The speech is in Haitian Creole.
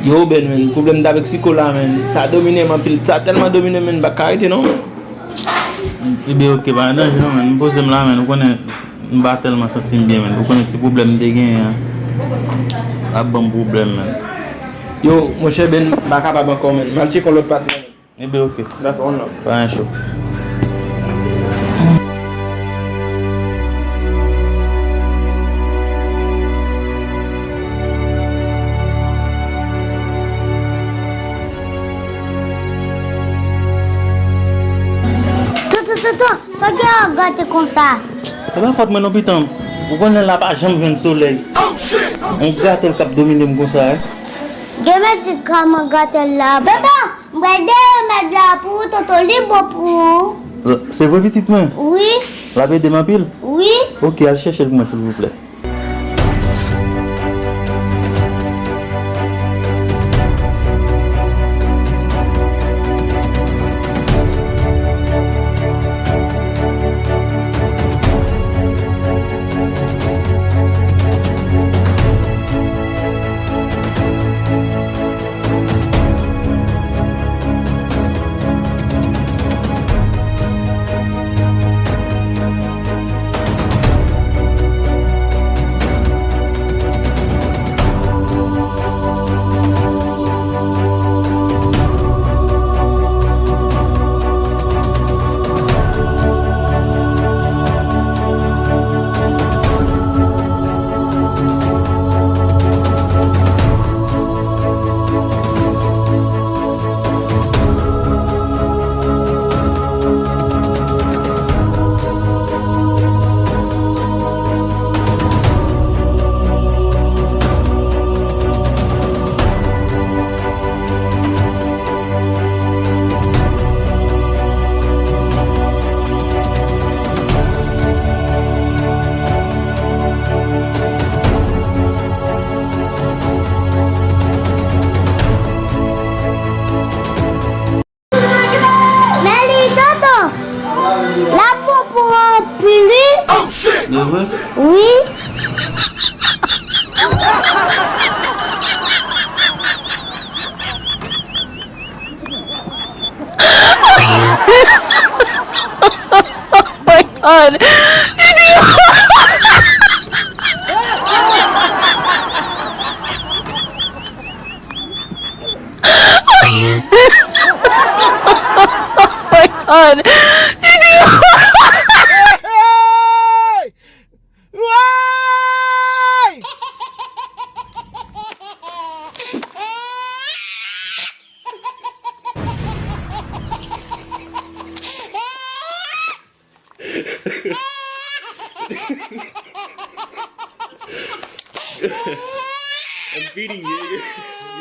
Yo ben men, problem da avec Siko la men. Ça domine man pile, ça tellement domine men ba karité non. Ibe ok ba nan jeno men, mpose m la men, ou konen mba telman sentim bien men, ou konen ti problem de gen ya. A bon problem men. Yo, mon cher Ben, ba capable encore men. Mal check on l'autre partenaire. Ibe ok, D'accord, on l'a. pas un show. Só que eu gâte comme ça. E ba fote men nou pitan, ou konen la pa jam ven soleil. On gâte l kap domine m kon sa Deme tu comme gâte là. Tonton, m'aider mettre là pour tonton libre pour. Se vos pitit men? Oui, La pe deman pil? oui. Ok, al chèche l mwen s'il vous plaît. Mais tonton, la peau pour un pili. De vre? Oui. God. Oh my God. I'm feeding you.